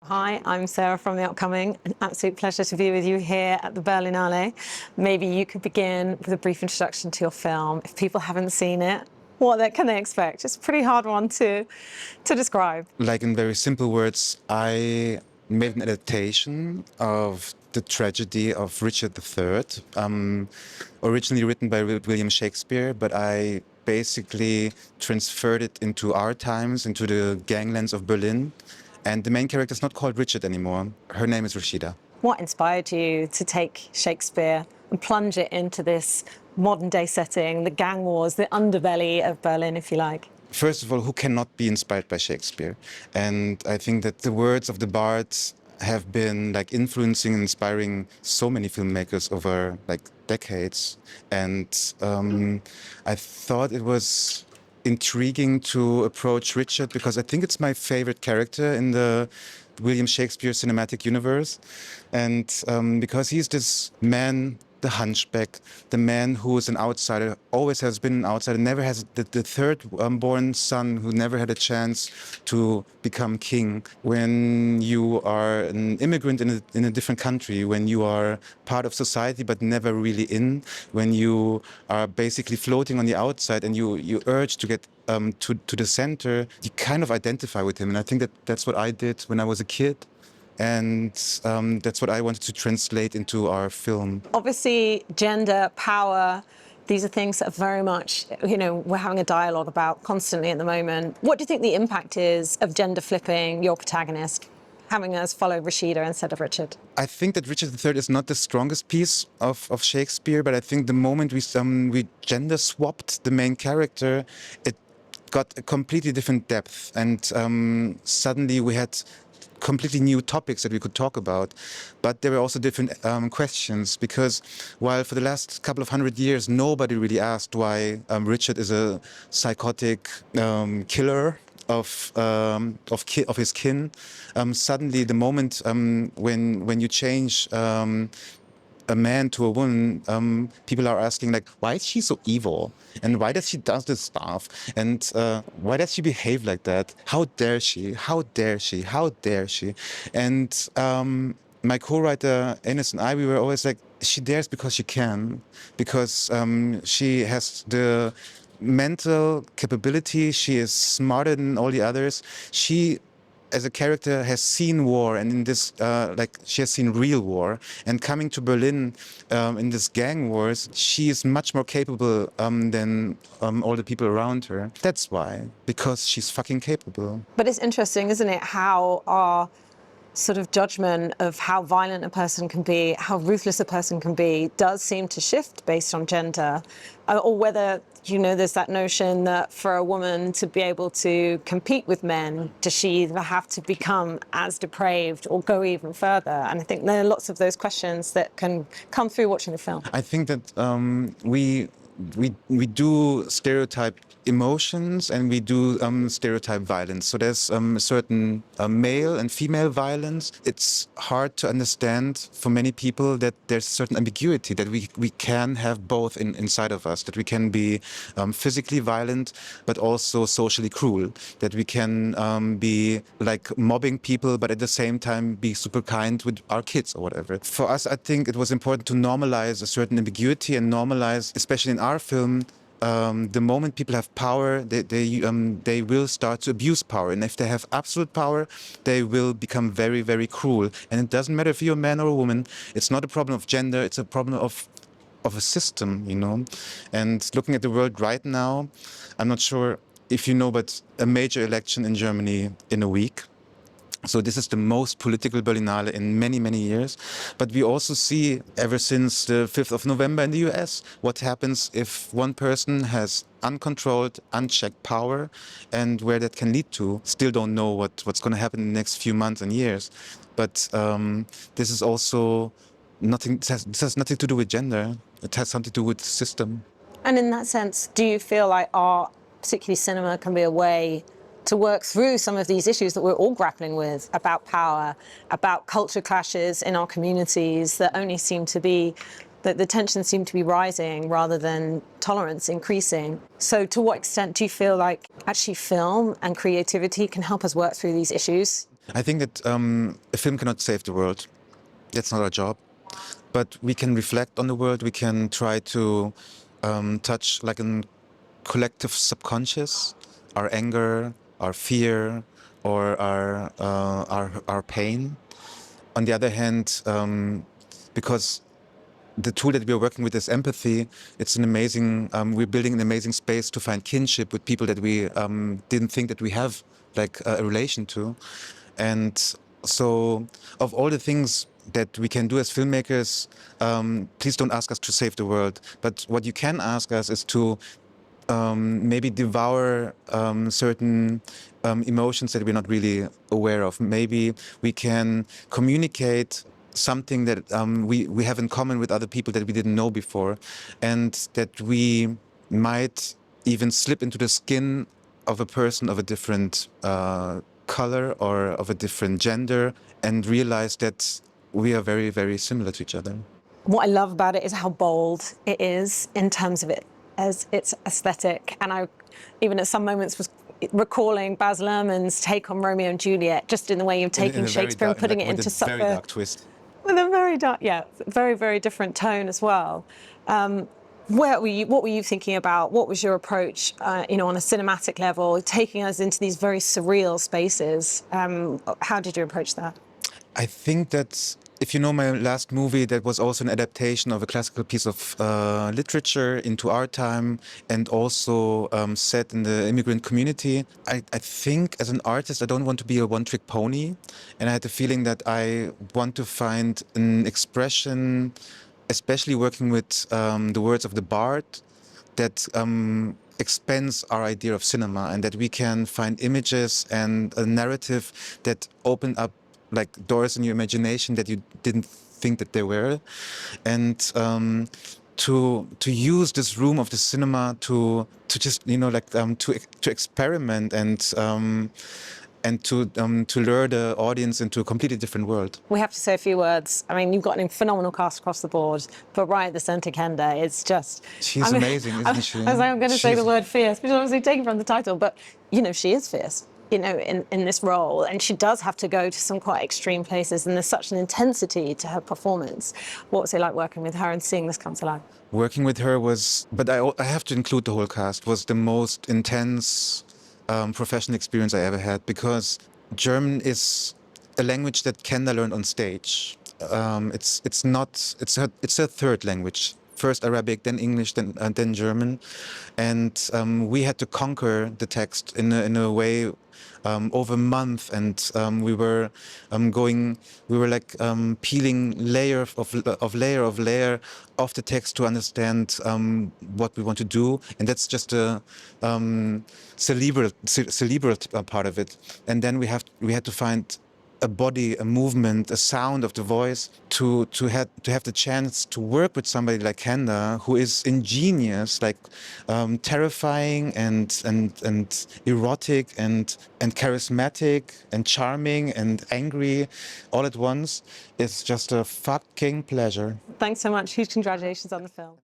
Hi, I'm Sarah from The Upcoming. An absolute pleasure to be with you here at the Berlinale. Maybe you could begin with a brief introduction to your film. If people haven't seen it, what can they expect? It's a pretty hard one to describe. Like in very simple words, I made an adaptation of the tragedy of Richard III, originally written by William Shakespeare, but I basically transferred it into our times, into the ganglands of Berlin. And the main character is not called Richard anymore. Her name is Rashida. What inspired you to take Shakespeare and plunge it into this modern day setting, the gang wars, the underbelly of Berlin, if you like? First of all, who cannot be inspired by Shakespeare? And I think that the words of the bards have been like influencing and inspiring so many filmmakers over like decades. And I thought it was intriguing to approach Richard because I think it's my favorite character in the William Shakespeare cinematic universe. And because he's this man, the hunchback, the man who is an outsider, always has been an outsider, never has the third born son who never had a chance to become king. When you are an immigrant in a different country, when you are part of society but never really in, when you are basically floating on the outside and you urge to get to the center, you kind of identify with him. And I think that's what I did when I was a kid. And that's what I wanted to translate into our film. Obviously, gender, power, these are things that are very much, we're having a dialogue about constantly at the moment. What do you think the impact is of gender flipping your protagonist, having us follow Rashida instead of Richard? I think that Richard III is not the strongest piece of Shakespeare, but I think the moment we gender swapped the main character, it got a completely different depth. And suddenly we had completely new topics that we could talk about. But there were also different questions, because while for the last couple of 100 years nobody really asked why Richard is a psychotic killer of his kin, suddenly the moment when you change a man to a woman, people are asking, like, why is she so evil? And why does she do this stuff? And why does she behave like that? How dare she? How dare she? How dare she? And my co-writer, Enes, and I, we were always like, she dares because she can, because she has the mental capability, she is smarter than all the others. She, as a character, has seen war, and in this, she has seen real war. And coming to Berlin in this gang wars, she is much more capable than all the people around her. That's why, because she's fucking capable. But it's interesting, isn't it, how our sort of judgment of how violent a person can be, how ruthless a person can be, does seem to shift based on gender, or whether, there's that notion that for a woman to be able to compete with men, does she either have to become as depraved or go even further? And I think there are lots of those questions that can come through watching the film. I think that we do stereotype emotions, and we do stereotype violence. So there's a certain male and female violence. It's hard to understand for many people that there's certain ambiguity, that we can have both inside of us, that we can be physically violent but also socially cruel, that we can be like mobbing people but at the same time be super kind with our kids or whatever. For us, I think it was important to normalize a certain ambiguity and normalize, especially in our film, the moment people have power, they will start to abuse power. And if they have absolute power, they will become very, very cruel. And it doesn't matter if you're a man or a woman. It's not a problem of gender. It's a problem of a system, And looking at the world right now, I'm not sure if you know, but a major election in Germany in a week. So this is the most political Berlinale in many, many years. But we also see, ever since the 5th of November in the US, what happens if one person has uncontrolled, unchecked power, and where that can lead to. Still don't know what's going to happen in the next few months and years. But this is also nothing. This has nothing to do with gender. It has something to do with the system. And in that sense, do you feel like art, particularly cinema, can be a way to work through some of these issues that we're all grappling with about power, about culture clashes in our communities that only seem to be, that the tensions seem to be rising rather than tolerance increasing? So to what extent do you feel like actually film and creativity can help us work through these issues? I think that a film cannot save the world. That's not our job. But we can reflect on the world. We can try to touch like a collective subconscious, our anger, our fear, or our pain. On the other hand, because the tool that we're working with is empathy. It's an amazing. We're building an amazing space to find kinship with people that we didn't think that we have like a relation to, and so of all the things that we can do as filmmakers, please don't ask us to save the world. But what you can ask us is to maybe devour certain emotions that we're not really aware of. Maybe we can communicate something that we have in common with other people that we didn't know before, and that we might even slip into the skin of a person of a different color or of a different gender and realize that we are very, very similar to each other. What I love about it is how bold it is in terms of it as its aesthetic. And I, even at some moments, was recalling Baz Luhrmann's take on Romeo and Juliet, just in the way of taking Shakespeare and putting it into such a very dark twist. With a very dark, yeah, very, very different tone as well. What were you thinking about? What was your approach, on a cinematic level, taking us into these very surreal spaces? How did you approach that? I think that if you know my last movie, that was also an adaptation of a classical piece of literature into our time, and also set in the immigrant community. I think as an artist, I don't want to be a one-trick pony, and I had the feeling that I want to find an expression, especially working with the words of the bard, that expands our idea of cinema, and that we can find images and a narrative that open up like doors in your imagination that you didn't think that there were, and to use this room of the cinema to just to experiment and to lure the audience into a completely different world. We have to say a few words. I mean, you've got a phenomenal cast across the board, but right at the centre, Kenda, it's just... She's amazing, isn't she? I'm going to say the word fierce, which is obviously taken from the title, but, she is fierce, in this role, and she does have to go to some quite extreme places, and there's such an intensity to her performance. What was it like working with her and seeing this come to life? Working with her was, but I have to include the whole cast, was the most intense professional experience I ever had, because German is a language that Kenda learned on stage. It's her third language. First Arabic, then English, then German, and we had to conquer the text in a way over a month, and we were peeling layer of layer of the text to understand what we want to do, and that's just a cerebral part of it. And then we had to find a body, a movement, a sound of the voice to have the chance to work with somebody like Kenda, who is ingenious, like terrifying and erotic and charismatic and charming and angry all at once. It's just a fucking pleasure. Thanks so much. Huge congratulations on the film.